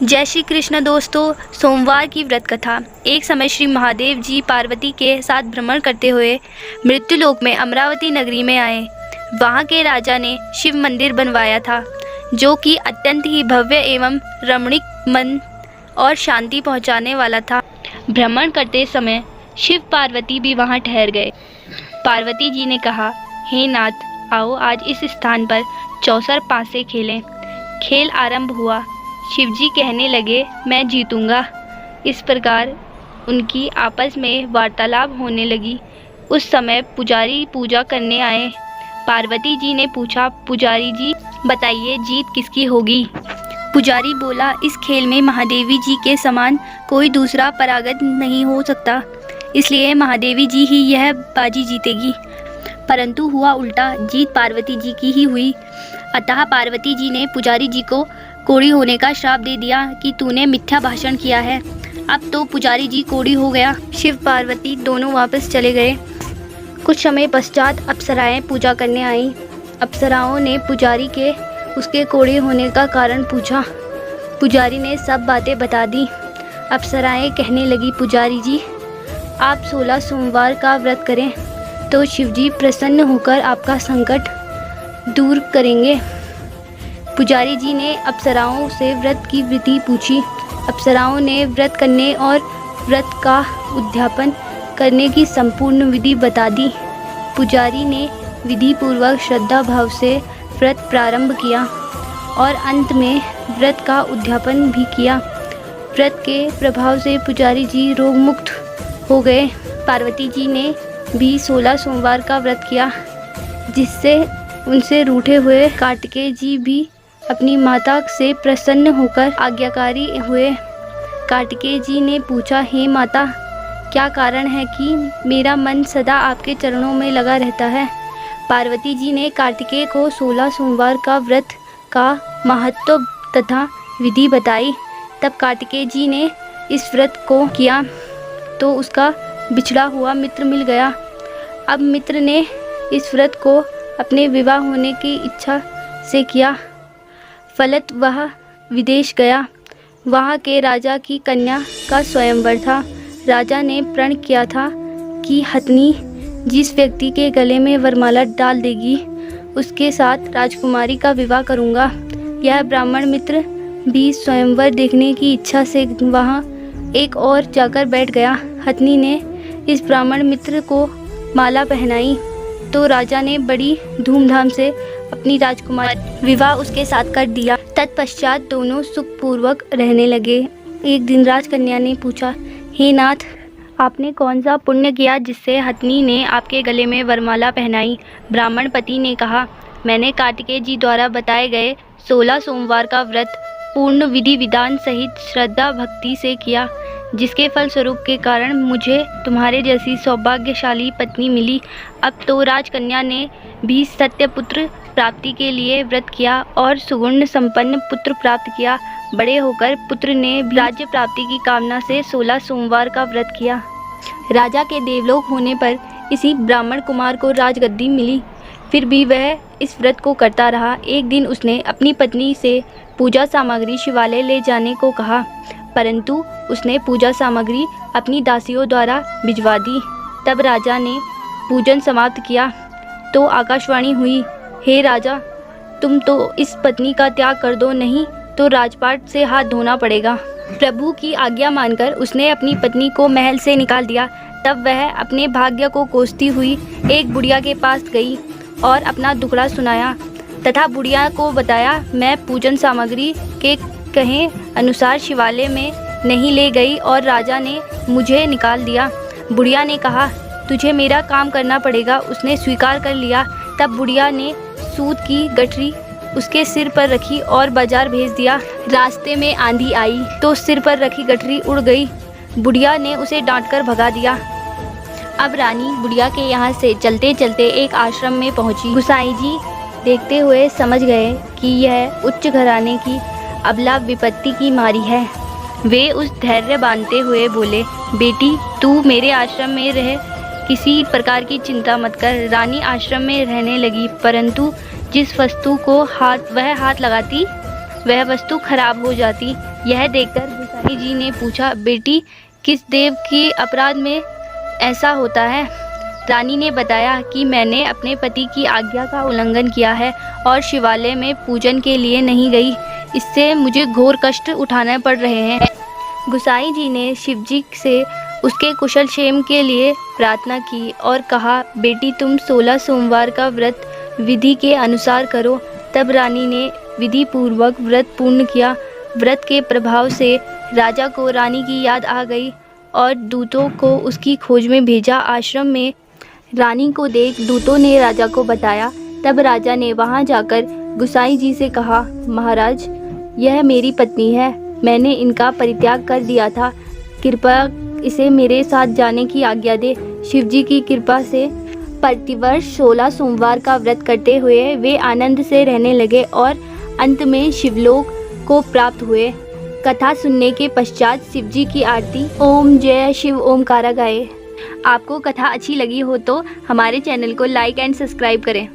जय श्री कृष्ण दोस्तों। सोमवार की व्रत कथा। एक समय श्री महादेव जी पार्वती के साथ भ्रमण करते हुए मृत्युलोक में अमरावती नगरी में आए। वहाँ के राजा ने शिव मंदिर बनवाया था, जो कि अत्यंत ही भव्य एवं रमणीक मन और शांति पहुँचाने वाला था। भ्रमण करते समय शिव पार्वती भी वहाँ ठहर गए। पार्वती जी ने कहा, हे नाथ, आओ आज इस स्थान पर चौसर पासे खेलें। खेल आरंभ हुआ। शिवजी कहने लगे, मैं जीतूंगा। इस प्रकार उनकी आपस में वार्तालाप होने लगी। उस समय पुजारी पूजा करने आए। पार्वती जी ने पूछा, पुजारी जी बताइए, जीत किसकी होगी? पुजारी बोला, इस खेल में महादेवी जी के समान कोई दूसरा परागत नहीं हो सकता, इसलिए महादेवी जी ही यह बाजी जीतेगी। परंतु हुआ उल्टा, जीत पार्वती जी की ही हुई। अतः पार्वती जी ने पुजारी जी को कोढ़ी होने का श्राप दे दिया कि तूने मिथ्या भाषण किया है। अब तो पुजारी जी कोढ़ी हो गया। शिव पार्वती दोनों वापस चले गए। कुछ समय पश्चात अप्सराएं पूजा करने आईं। अप्सराओं ने पुजारी के उसके कोढ़ी होने का कारण पूछा। पुजारी ने सब बातें बता दी। अप्सराएं कहने लगी, पुजारी जी आप 16 सोमवार का व्रत करें तो शिवजी प्रसन्न होकर आपका संकट दूर करेंगे। पुजारी जी ने अप्सराओं से व्रत की विधि पूछी। अप्सराओं ने व्रत करने और व्रत का उद्यापन करने की संपूर्ण विधि बता दी। पुजारी ने विधि पूर्वक श्रद्धा भाव से व्रत प्रारंभ किया और अंत में व्रत का उद्यापन भी किया। व्रत के प्रभाव से पुजारी जी रोग मुक्त हो गए। पार्वती जी ने भी 16 सोमवार का व्रत किया, जिससे उनसे रूठे हुए कार्तिकेय जी भी अपनी माता से प्रसन्न होकर आज्ञाकारी हुए। कार्तिकेय जी ने पूछा, हे माता, क्या कारण है कि मेरा मन सदा आपके चरणों में लगा रहता है? पार्वती जी ने कार्तिकेय को 16 सोमवार का व्रत का महत्व तथा विधि बताई। तब कार्तिकेय जी ने इस व्रत को किया तो उसका बिछड़ा हुआ मित्र मिल गया। अब मित्र ने इस व्रत को अपने विवाह होने की इच्छा से किया। फलत वह विदेश गया। वहाँ के राजा की कन्या का स्वयंवर था। राजा ने प्रण किया था कि हथनी जिस व्यक्ति के गले में वरमाला डाल देगी, उसके साथ राजकुमारी का विवाह करूँगा। यह ब्राह्मण मित्र भी स्वयंवर देखने की इच्छा से वहाँ एक और जाकर बैठ गया। हथनी ने इस ब्राह्मण मित्र को माला पहनाई तो राजा ने बड़ी धूमधाम से अपनी राजकुमारी विवाह उसके साथ कर दिया। तत्पश्चात दोनों सुखपूर्वक रहने लगे। एक दिन राजकन्या ने पूछा, हे नाथ, आपने कौन सा पुण्य किया जिससे हथनी ने आपके गले में वरमाला पहनाई? ब्राह्मण पति ने कहा, मैंने कार्तिकेय जी द्वारा बताए गए 16 सोमवार का व्रत पूर्ण विधि विधान सहित श्रद्धा भक्ति से किया, जिसके फलस्वरूप के कारण मुझे तुम्हारे जैसी सौभाग्यशाली पत्नी मिली। अब तो राजकन्या ने भी सत्यपुत्र प्राप्ति के लिए व्रत किया और सुगुण संपन्न पुत्र प्राप्त किया। बड़े होकर पुत्र ने राज्य प्राप्ति की कामना से 16 सोमवार का व्रत किया। राजा के देवलोक होने पर इसी ब्राह्मण कुमार को राजगद्दी मिली। फिर भी वह इस व्रत को करता रहा। एक दिन उसने अपनी पत्नी से पूजा सामग्री शिवालय ले जाने को कहा, परंतु उसने पूजा सामग्री अपनी दासियों द्वारा भिजवा दी। तब राजा ने पूजन समाप्त किया तो आकाशवाणी हुई, हे राजा, तुम तो इस पत्नी का त्याग कर दो, नहीं तो राजपाट से हाथ धोना पड़ेगा। प्रभु की आज्ञा मानकर उसने अपनी पत्नी को महल से निकाल दिया। तब वह अपने भाग्य को कोसती हुई एक बुढ़िया के पास गई और अपना दुखड़ा सुनाया तथा बुढ़िया को बताया, मैं पूजन सामग्री के कहे अनुसार शिवालय में नहीं ले गई और राजा ने मुझे निकाल दिया। बुढ़िया ने कहा, तुझे मेरा काम करना पड़ेगा। उसने स्वीकार कर लिया। तब बुढ़िया ने सूत की गठरी उसके सिर पर रखी और बाजार भेज दिया। रास्ते में आंधी आई तो सिर पर रखी गठरी उड़ गई। बुढ़िया ने उसे डांटकर भगा दिया। अब रानी बुढ़िया के यहाँ से चलते चलते एक आश्रम में पहुँची। गुसाई जी देखते हुए समझ गए कि यह उच्च घराने की अबला विपत्ति की मारी है। वे उस धैर्य बांधते हुए बोले, बेटी तू मेरे आश्रम में रह, किसी प्रकार की चिंता मत कर। रानी आश्रम में रहने लगी, परंतु जिस वस्तु को वह हाथ लगाती वह वस्तु खराब हो जाती। यह देखकर गोसाई जी ने पूछा, बेटी किस देव के अपराध में ऐसा होता है? रानी ने बताया कि मैंने अपने पति की आज्ञा का उल्लंघन किया है और शिवालय में पूजन के लिए नहीं गई। इससे मुझे घोर कष्ट उठाने पड़ रहे हैं। गोसाई जी ने शिवजी से उसके कुशल क्षेम के लिए प्रार्थना की और कहा, बेटी तुम 16 सोमवार का व्रत विधि के अनुसार करो। तब रानी ने विधि पूर्वक व्रत पूर्ण किया। व्रत के प्रभाव से राजा को रानी की याद आ गई और दूतों को उसकी खोज में भेजा। आश्रम में रानी को देख दूतों ने राजा को बताया। तब राजा ने वहां जाकर गोसाई जी से कहा, महाराज यह मेरी पत्नी है, मैंने इनका परित्याग कर दिया था, कृपया इसे मेरे साथ जाने की आज्ञा दे। शिवजी की कृपा से प्रतिवर्ष 16 सोमवार का व्रत करते हुए वे आनंद से रहने लगे और अंत में शिवलोक को प्राप्त हुए। कथा सुनने के पश्चात शिवजी की आरती ओम जय शिव ओमकारा गाए। आपको कथा अच्छी लगी हो तो हमारे चैनल को लाइक एंड सब्सक्राइब करें।